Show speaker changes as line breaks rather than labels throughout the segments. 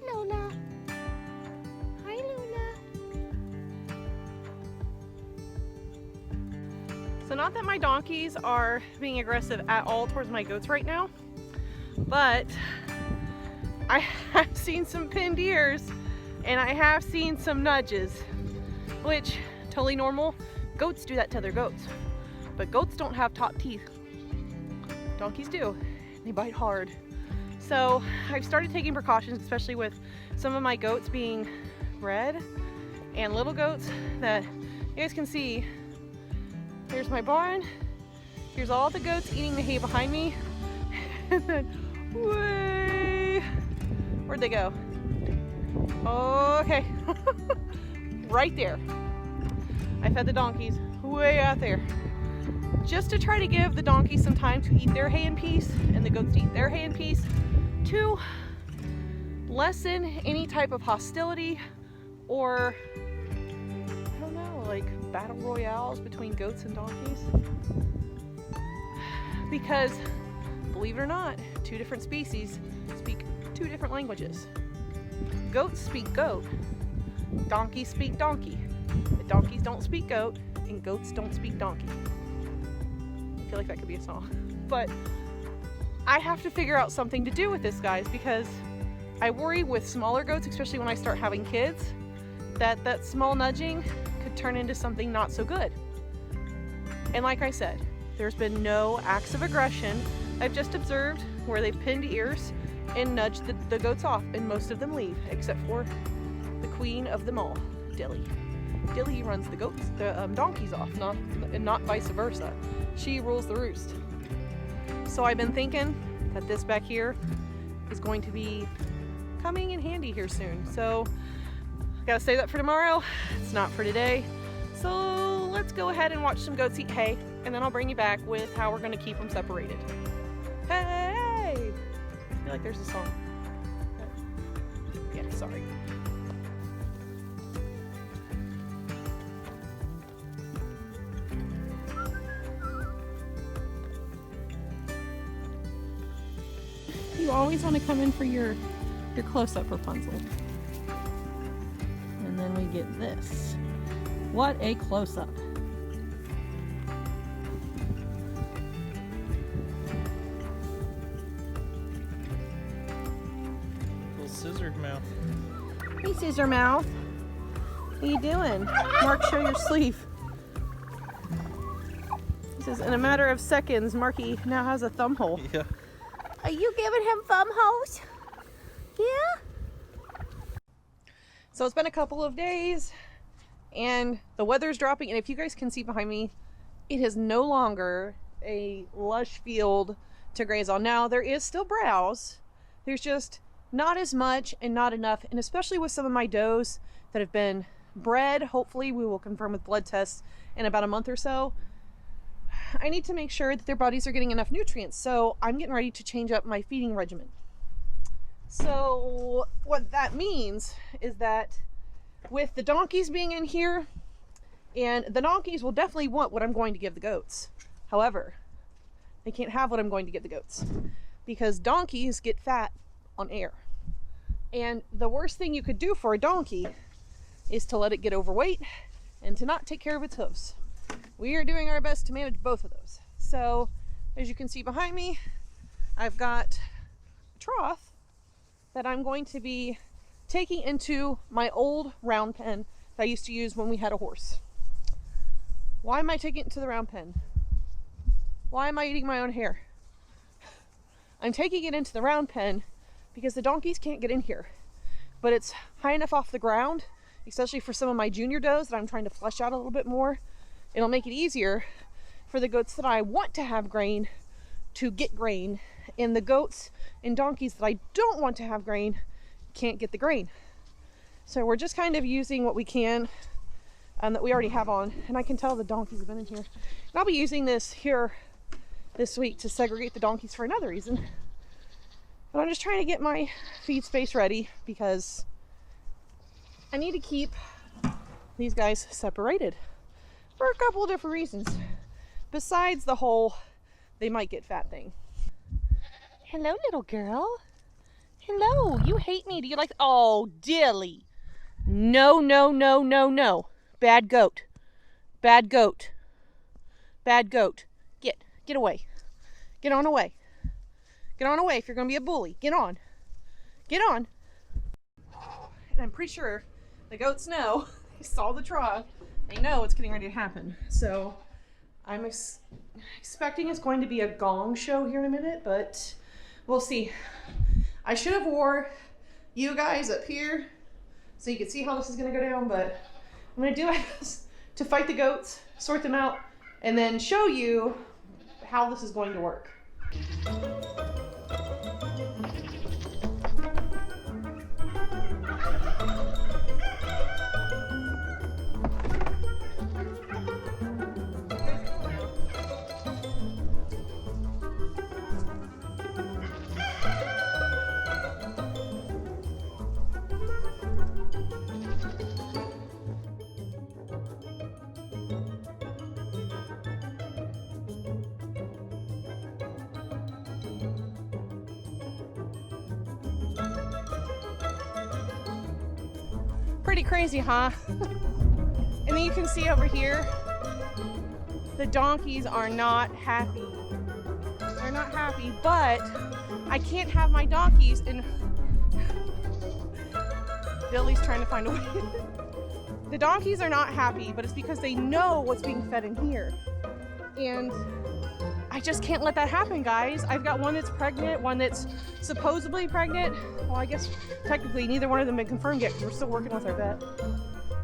Hi, Lola. Hi, Lola. So not that my donkeys are being aggressive at all towards my goats right now, but I have seen some pinned ears and I have seen some nudges, which totally normal. Goats do that to other goats, but goats don't have top teeth. Donkeys do. They bite hard. So I've started taking precautions, especially with some of my goats being bred and little goats that you guys can see. Here's my barn. Here's all the goats eating the hay behind me. And then way, where'd they go? Okay, right there. I fed the donkeys way out there, just to try to give the donkeys some time to eat their hay in peace and the goats to eat their hay in peace, to lessen any type of hostility or, I don't know, like battle royales between goats and donkeys. Because, believe it or not, two different species speak two different languages. Goats speak goat, donkeys speak donkey. The donkeys don't speak goat, and goats don't speak donkey. I feel like that could be a song. But I have to figure out something to do with this, guys, because I worry with smaller goats, especially when I start having kids, that that small nudging could turn into something not so good. And like I said, there's been no acts of aggression. I've just observed where they've pinned ears and nudged the goats off, and most of them leave, except for the queen of them all, Dilly. Dilly runs the donkeys off, not vice versa. She rules the roost. So I've been thinking that this back here is going to be coming in handy here soon. So I gotta save that for tomorrow. It's not for today. So let's go ahead and watch some goats eat hay, and then I'll bring you back with how we're gonna keep them separated. Hey! I feel like there's a song. Yeah, sorry. You always want to come in for your close-up, Rapunzel. And then we get this. What a close-up.
Little scissor mouth.
Hey, Scissor Mouth. What are you doing? Mark, show your sleeve. He says, in a matter of seconds, Marky now has a thumb hole.
Yeah.
Are you giving him thumb holes? Yeah? So it's been a couple of days and the weather's dropping, and if you guys can see behind me, it is no longer a lush field to graze on. Now there is still browse. There's just not as much and not enough, and especially with some of my does that have been bred, hopefully we will confirm with blood tests in about a month or so. I need to make sure that their bodies are getting enough nutrients, so I'm getting ready to change up my feeding regimen. So what that means is that with the donkeys being in here, and the donkeys will definitely want what I'm going to give the goats. However, they can't have what I'm going to give the goats because donkeys get fat on air. And the worst thing you could do for a donkey is to let it get overweight and to not take care of its hooves. We are doing our best to manage both of those. So as you can see behind me, I've got a trough that I'm going to be taking into my old round pen that I used to use when we had a horse. Why am I taking it to the round pen? Why am I eating my own hair? I'm taking it into the round pen because the donkeys can't get in here, but it's high enough off the ground, especially for some of my junior does that I'm trying to flesh out a little bit more. It'll make it easier for the goats that I want to have grain to get grain, and the goats and donkeys that I don't want to have grain can't get the grain. So we're just kind of using what we can that we already have on, and I can tell the donkeys have been in here. And I'll be using this here this week to segregate the donkeys for another reason. But I'm just trying to get my feed space ready because I need to keep these guys separated for a couple of different reasons, besides the whole they might get fat thing. Hello, little girl. Hello, you hate me. Do you like... Oh, Dilly. No, no, no, no, no. Bad goat. Bad goat. Bad goat. Get away. Get on away. Get on away if you're going to be a bully. Get on. Get on. And I'm pretty sure the goats know. They saw the trough. They know it's getting ready to happen. So I'm expecting it's going to be a gong show here in a minute, but we'll see. I should have wore you guys up here so you can see how this is going to go down, but I'm going to do it to fight the goats, sort them out, and then show you how this is going to work. Pretty crazy, huh? And then you can see over here, the donkeys are not happy. They're not happy, but I can't have my donkeys in... Billy's trying to find a way. The donkeys are not happy, but it's because they know what's being fed in here. And I just can't let that happen, guys. I've got one that's pregnant, one that's supposedly pregnant. Well, I guess technically neither one of them have been confirmed yet because we're still working with our vet.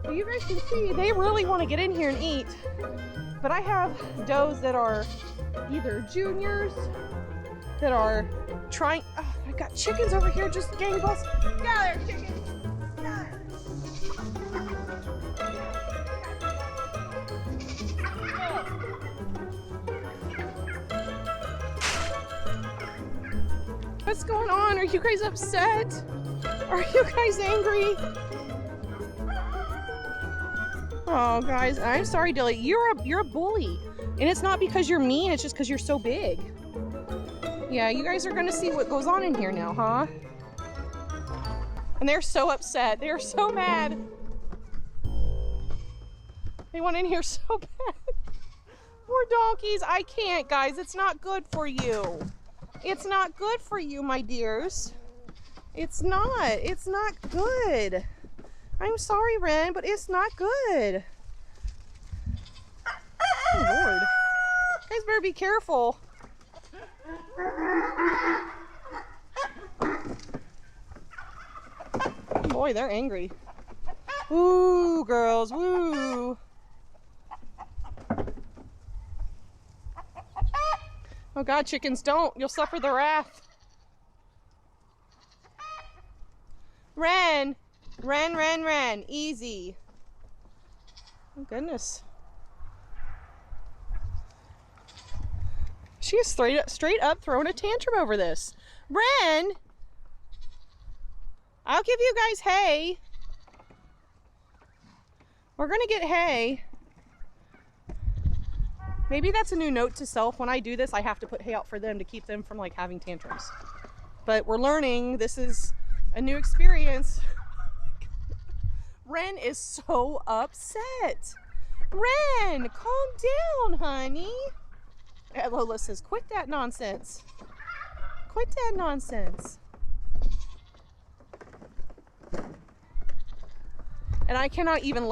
But you guys can see they really want to get in here and eat. But I have does that are either juniors that are trying. Oh, I've got chickens over here just gangbusters. Get out of there, chickens! Get out of there. What's going on? Are you guys upset? Are you guys angry? Oh, guys, I'm sorry, Dilly. You're a bully, and it's not because you're mean. It's just because you're so big. Yeah, you guys are gonna see what goes on in here now, huh? And they're so upset. They're so mad. They want in here so bad. Poor donkeys. I can't, guys. It's not good for you. It's not good for you, my dears. It's not. It's not good. I'm sorry, Ren, but it's not good. Oh, Lord. You guys better be careful. Boy, they're angry. Woo, girls, woo. Oh God, chickens, don't. You'll suffer the wrath. Ren. Ren, Ren, Ren. Easy. Oh, goodness. She is straight up throwing a tantrum over this. Ren! I'll give you guys hay. We're gonna get hay. Maybe that's a new note to self. When I do this, I have to put hay out for them to keep them from like having tantrums. But we're learning. This is a new experience. Ren is so upset. Ren, calm down, honey. Lola says, quit that nonsense. Quit that nonsense. And I cannot even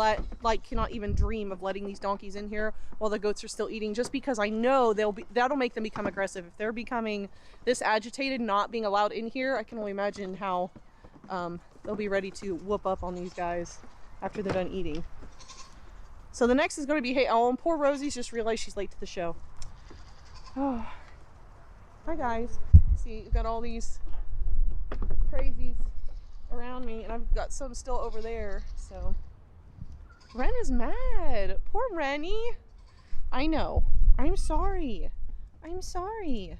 cannot even dream of letting these donkeys in here while the goats are still eating, just because I know that'll make them become aggressive. If they're becoming this agitated, not being allowed in here, I can only imagine how they'll be ready to whoop up on these guys after they're done eating. So the next is going to be hay. Oh, and poor Rosie's just realized she's late to the show. Oh. Hi guys. See, you've got all these crazies around me, and I've got some still over there. So Ren is mad. Poor Rennie. I know. I'm sorry. I'm sorry.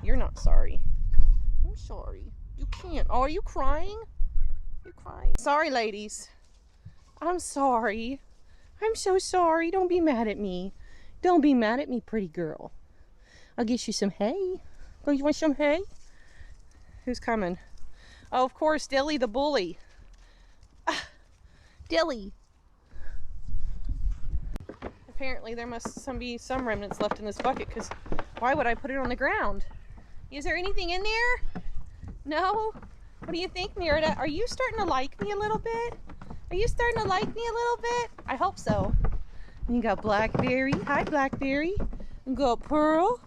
You're not sorry. I'm sorry. You can't. Oh, are you crying? You're crying. Sorry, ladies. I'm sorry. I'm so sorry. Don't be mad at me. Don't be mad at me, pretty girl. I'll get you some hay. Oh, you want some hay? Who's coming? Oh, of course, Dilly the bully. Dilly. Apparently there must be some remnants left in this bucket, because why would I put it on the ground? Is there anything in there? No? What do you think, Merida? Are you starting to like me a little bit? Are you starting to like me a little bit? I hope so. And you got Blackberry. Hi, Blackberry. You got Pearl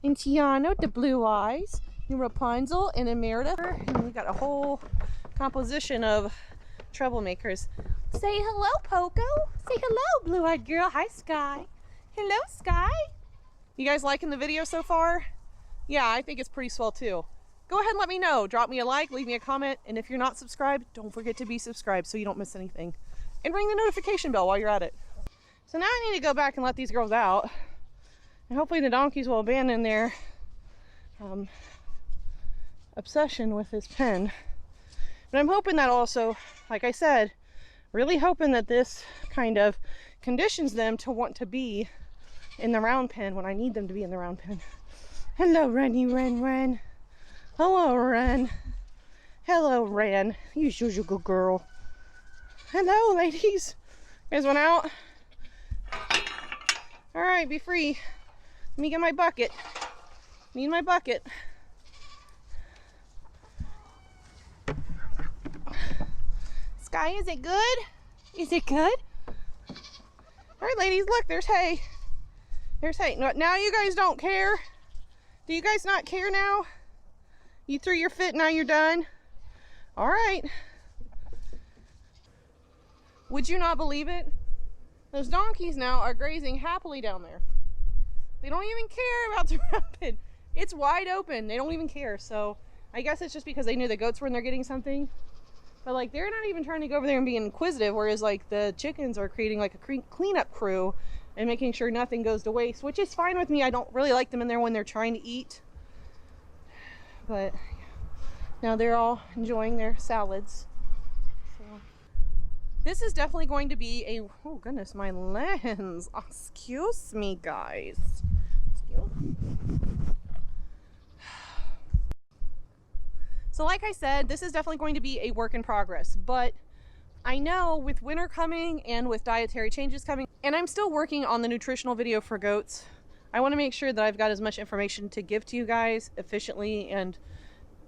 and Tiana with the blue eyes. And Rapunzel and Merida. And we got a whole composition of troublemakers. Say hello, Poco. Say hello, blue-eyed girl. Hi, Sky. Hello, Sky. You guys liking the video so far? Yeah, I think it's pretty swell too. Go ahead and let me know. Drop me a like, leave me a comment, and if you're not subscribed, don't forget to be subscribed so you don't miss anything. And ring the notification bell while you're at it. So now I need to go back and let these girls out. And hopefully the donkeys will abandon their obsession with this pen. But I'm hoping that also, like I said, really hoping that this kind of conditions them to want to be in the round pen when I need them to be in the round pen. Hello, Renny, Ren. Hello, Ren. Hello, Ren. You're such a good girl. Hello, ladies. You guys went out? All right, be free. Let me get my bucket. Need my bucket. Sky, is it good? Is it good? All right, ladies, look, there's hay. There's hay. Now you guys don't care? Do you guys not care now? You threw your fit, now you're done? All right. Would you not believe it? Those donkeys now are grazing happily down there. They don't even care about the rapid. It's wide open. They don't even care. So I guess it's just because they knew the goats were in there getting something. But like, they're not even trying to go over there and be inquisitive, whereas like the chickens are creating like a cleanup crew and making sure nothing goes to waste, which is fine with me. I don't really like them in there when they're trying to eat. But now they're all enjoying their salads. So this is definitely going to be a, oh goodness, my lens. Excuse me, guys. Excuse me. So like I said, this is definitely going to be a work in progress, but I know with winter coming and with dietary changes coming, and I'm still working on the nutritional video for goats, I want to make sure that I've got as much information to give to you guys efficiently and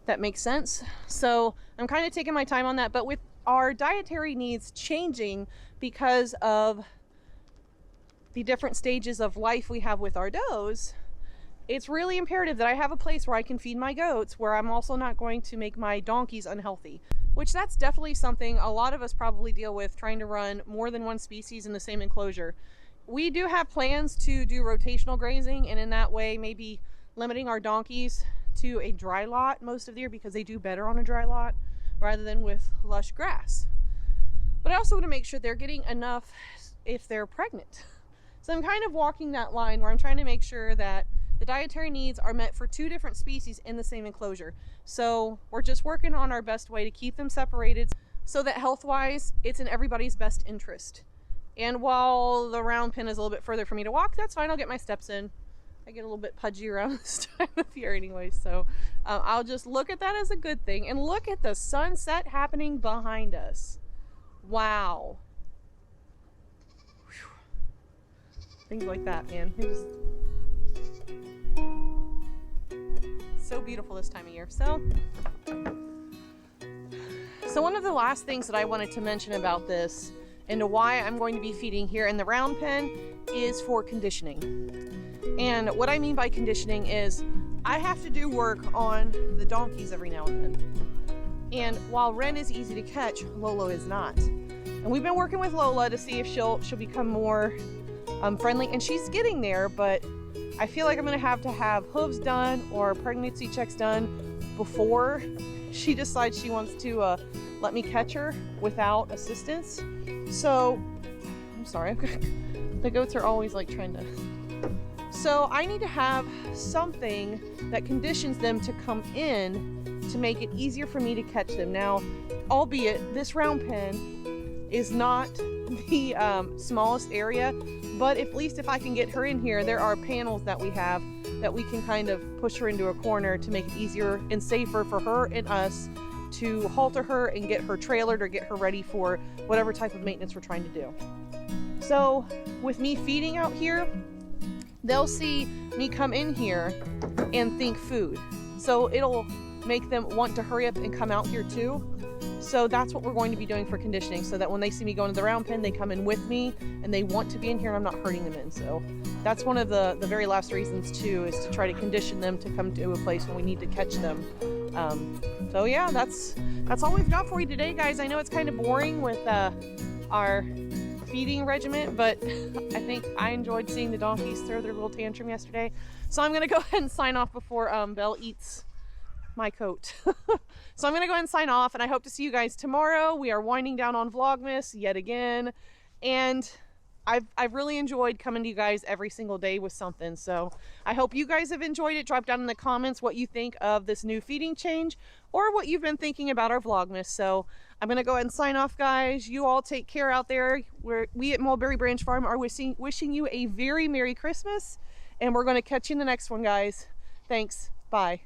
that makes sense. So I'm kind of taking my time on that, but with our dietary needs changing because of the different stages of life we have with our does, it's really imperative that I have a place where I can feed my goats, where I'm also not going to make my donkeys unhealthy, which that's definitely something a lot of us probably deal with trying to run more than one species in the same enclosure. We do have plans to do rotational grazing, and in that way maybe limiting our donkeys to a dry lot most of the year, because they do better on a dry lot rather than with lush grass. But I also want to make sure they're getting enough if they're pregnant. So I'm kind of walking that line where I'm trying to make sure that the dietary needs are met for two different species in the same enclosure. So we're just working on our best way to keep them separated so that health-wise, it's in everybody's best interest. And while the round pen is a little bit further for me to walk, that's fine. I'll get my steps in. I get a little bit pudgy around this time of year anyway, so I'll just look at that as a good thing. And look at the sunset happening behind us. Wow. Whew. Things like that, man. They're just so beautiful this time of year. So one of the last things that I wanted to mention about this and why I'm going to be feeding here in the round pen is for conditioning. And what I mean by conditioning is I have to do work on the donkeys every now and then. And while Ren is easy to catch, Lola is not. And we've been working with Lola to see if she'll become more friendly, and she's getting there, but I feel like I'm gonna have to have hooves done or pregnancy checks done before she decides she wants to let me catch her without assistance. So, I'm sorry, the goats are always like trying to. So I need to have something that conditions them to come in to make it easier for me to catch them. Now, albeit this round pen is not the smallest area, but at least if I can get her in here, there are panels that we have that we can kind of push her into a corner to make it easier and safer for her and us to halter her and get her trailered or get her ready for whatever type of maintenance we're trying to do. So with me feeding out here, they'll see me come in here and think food. So it'll make them want to hurry up and come out here too. So that's what we're going to be doing for conditioning, so that when they see me go into the round pen, they come in with me and they want to be in here and I'm not hurting them in. So that's one of the very last reasons too, is to try to condition them to come to a place when we need to catch them. So yeah, that's all we've got for you today, guys. I know it's kind of boring with our feeding regiment, but I think I enjoyed seeing the donkeys throw their little tantrum yesterday. So I'm gonna go ahead and sign off before Belle eats my coat. So I'm gonna go ahead and sign off, and I hope to see you guys tomorrow. We are winding down on Vlogmas yet again, and I've really enjoyed coming to you guys every single day with something. So I hope you guys have enjoyed it. Drop down in the comments what you think of this new feeding change, or what you've been thinking about our Vlogmas. So I'm gonna go ahead and sign off, guys. You all take care out there. We at Mulberry Branch Farm are wishing you a very Merry Christmas, and we're gonna catch you in the next one, guys. Thanks, bye.